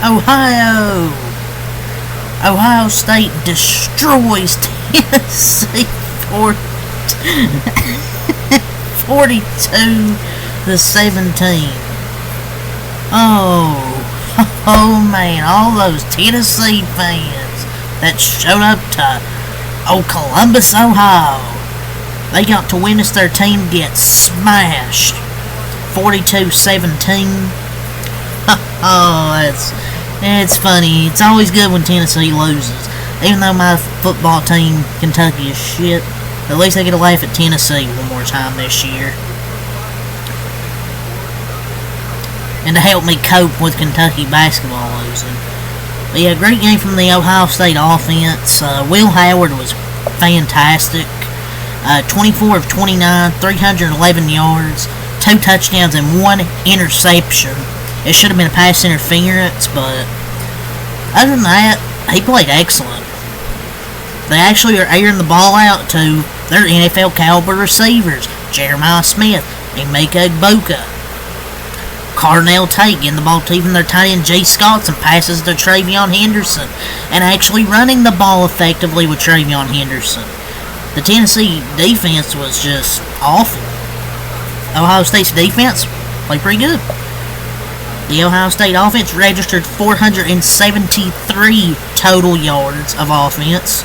Ohio. Ohio State destroys Tennessee 42-17. Oh man, all those Tennessee fans that showed up to Columbus, Ohio, they got to witness their team get smashed 42-17. It's funny. It's always good when Tennessee loses. Even though my football team, Kentucky, is shit, at least I get to laugh at Tennessee one more time this year. And to help me cope with Kentucky basketball losing. But yeah, great game from the Ohio State offense. Will Howard was fantastic. 24 of 29, 311 yards, 2 touchdowns, and 1 interception. It should have been a pass interference, but other than that, he played excellent. They actually are airing the ball out to their NFL caliber receivers: Jeremiah Smith, Emeka Egbuka, Carnell Tate, getting the ball to even their tight end Jay Scott, and passes to Travion Henderson, and actually running the ball effectively with Travion Henderson. The Tennessee defense was just awful. Ohio State's defense played pretty good. The Ohio State offense registered 473 total yards of offense,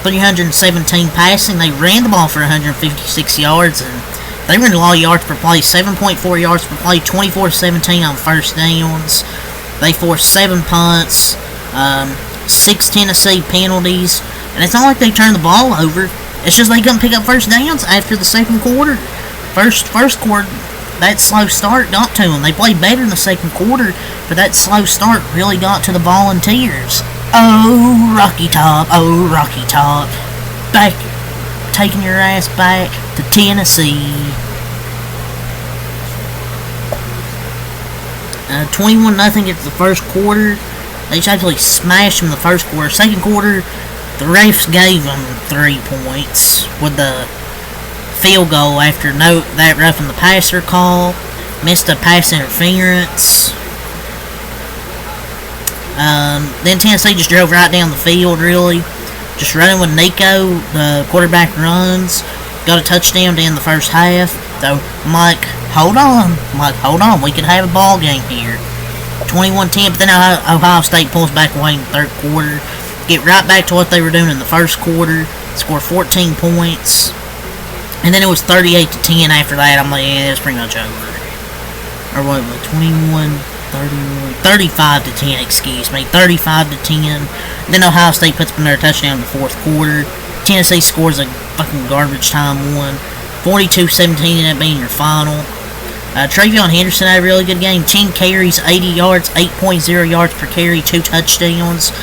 317 passing. They ran the ball for 156 yards, and they ran a lot of yards per play, 7.4 yards per play, 24-17 on first downs. They forced 7 punts, 6 Tennessee penalties, and it's not like they turned the ball over. It's just they couldn't pick up first downs after the second quarter. First quarter, that slow start got to them. They played better in the second quarter, but that slow start really got to the Volunteers. Oh, Rocky Top. Back, taking your ass back to Tennessee. 21-0 at the first quarter. They just actually smashed them in the first quarter. Second quarter, the refs gave them 3 points with the field goal after that roughing the passer call. Missed a pass interference. Then Tennessee just drove right down the field, really. Just running with Nico. The quarterback runs. Got a touchdown to end the first half. So I'm like, hold on. We could have a ball game here. 21-10, but then Ohio State pulls back away in the third quarter. Get right back to what they were doing in the first quarter. Score 14 points. And then it was 38-10 after that. I'm like, yeah, it's pretty much over. Or what, 35-10, excuse me. 35-10. Then Ohio State puts up another touchdown in the fourth quarter. Tennessee scores a fucking garbage time one. 42-17 ended up being your final. Travion Henderson had a really good game. 10 carries, 80 yards, 8.0 yards per carry, 2 touchdowns.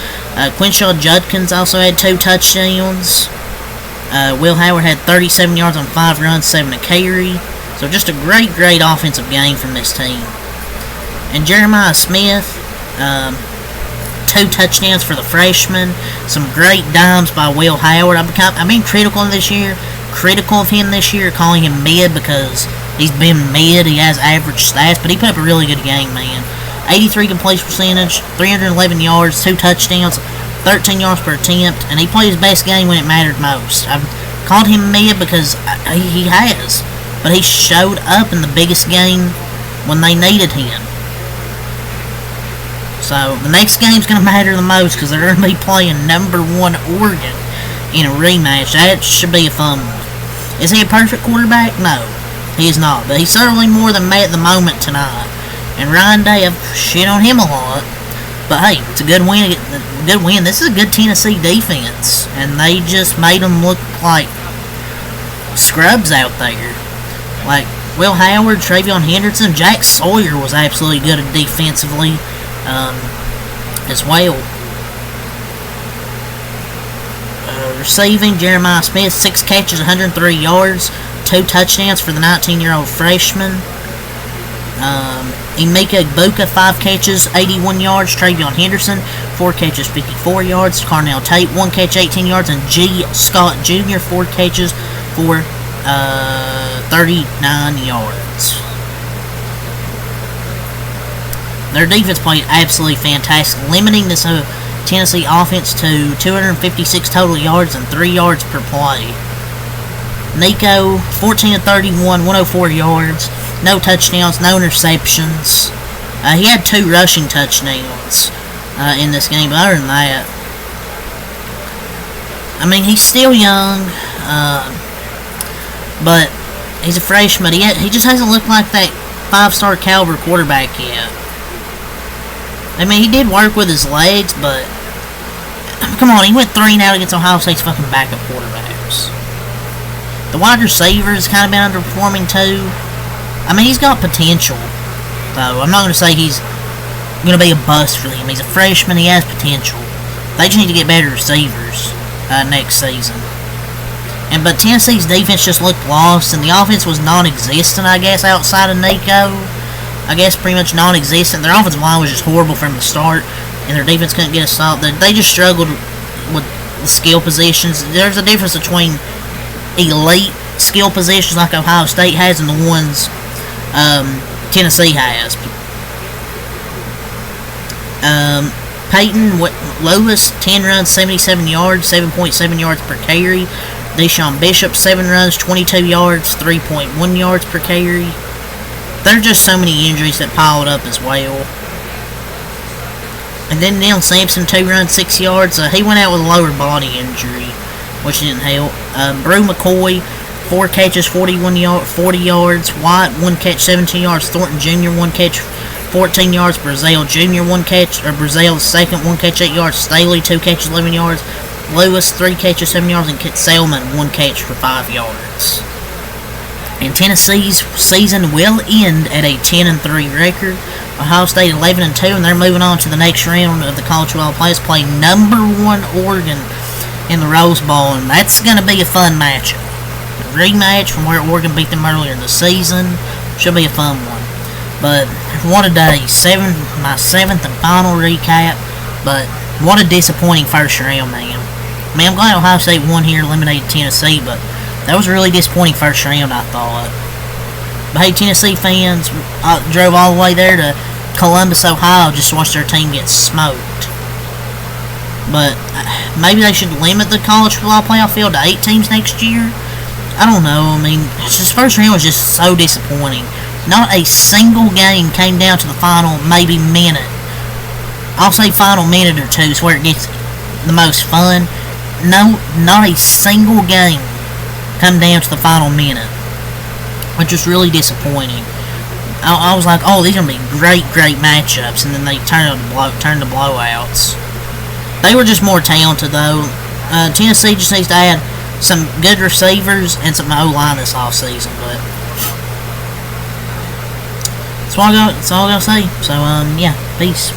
Quinshaw Judkins also had 2 touchdowns. Will Howard had 37 yards on 5 runs, 7 a carry. So just a great offensive game from this team. And Jeremiah Smith, 2 touchdowns for the freshman. Some great dimes by Will Howard. I've been critical of him this year, calling him mid because he's been mid. He has average stats, but he put up a really good game, man. 83 completion percentage, 311 yards, 2 touchdowns, 13 yards per attempt, and he played his best game when it mattered most. I've called him mid because he has, but he showed up in the biggest game when they needed him. So the next game's going to matter the most because they're going to be playing #1 Oregon in a rematch. That should be a fun one. Is he a perfect quarterback? No, he is not, but he's certainly more than me at the moment tonight. And Ryan Day, I've shit on him a lot, but hey, it's a good win. This is a good Tennessee defense, and they just made them look like scrubs out there. Like Will Howard, Travion Henderson, Jack Sawyer was absolutely good defensively as well. Receiving, Jeremiah Smith, 6 catches, 103 yards, 2 touchdowns for the 19-year-old freshman. Emeka Egbuka, 5 catches, 81 yards. Travion Henderson, 4 catches, 54 yards. Carnell Tate, 1 catch, 18 yards. And G. Scott Jr., 4 catches for 39 yards. Their defense played absolutely fantastic, limiting this Tennessee offense to 256 total yards and 3 yards per play. Nico, 14 of 31, 104 yards, no touchdowns, no interceptions. He had 2 rushing touchdowns in this game, but other than that, I mean, he's still young, but he's a freshman. He just hasn't looked like that 5-star caliber quarterback yet. I mean, he did work with his legs, but come on, he went 3-0 against Ohio State's fucking backup quarterbacks. The wide receivers kind of been underperforming too. I mean, he's got potential, though. I'm not going to say he's going to be a bust for them. He's a freshman. He has potential. They just need to get better receivers next season. But Tennessee's defense just looked lost, and the offense was non-existent, I guess, outside of Nico. I guess pretty much non-existent. Their offensive line was just horrible from the start, and their defense couldn't get a stop. They just struggled with the skill positions. There's a difference between elite skill positions like Ohio State has and the ones Tennessee has. Peyton Lewis, 10 runs, 77 yards, 7.7 yards per carry. Deshaun Bishop, 7 runs, 22 yards, 3.1 yards per carry. There are just so many injuries that piled up as well. And then Neil Sampson, 2 runs, 6 yards. He went out with a lower body injury, which didn't help. Brew McCoy, 4 catches, 40 yards. White, 1 catch, 17 yards. Thornton Jr., 1 catch, 14 yards. Brazil Jr., 1 catch. Brazil's second, 1 catch, 8 yards. Staley, 2 catches, 11 yards. Lewis, 3 catches, 7 yards. And Selman, 1 catch for 5 yards. And Tennessee's season will end at a 10-3 record. Ohio State 11-2, and they're moving on to the next round of the college football playoffs, play number 1 Oregon in the Rose Bowl, and that's going to be a fun matchup. A rematch from where Oregon beat them earlier in the season. Should be a fun one. But what a day. My 7th and final recap, but what a disappointing first round, man. I mean, I'm glad Ohio State won here, eliminated Tennessee, but that was a really disappointing first round, I thought. But hey, Tennessee fans, drove all the way there to Columbus, Ohio, just to watch their team get smoked. But maybe they should limit the college football playoff field to 8 teams next year. I don't know. I mean, this first round was just so disappointing. Not a single game came down to the final, maybe minute. I'll say final minute or two is where it gets the most fun. No, not a single game come down to the final minute, which was really disappointing. I was like, oh, these are going to be great matchups, and then they turned to blowouts. They were just more talented, though. Tennessee just needs to add some good receivers and some O-line this offseason, but that's all I'm going to say. So, yeah, peace.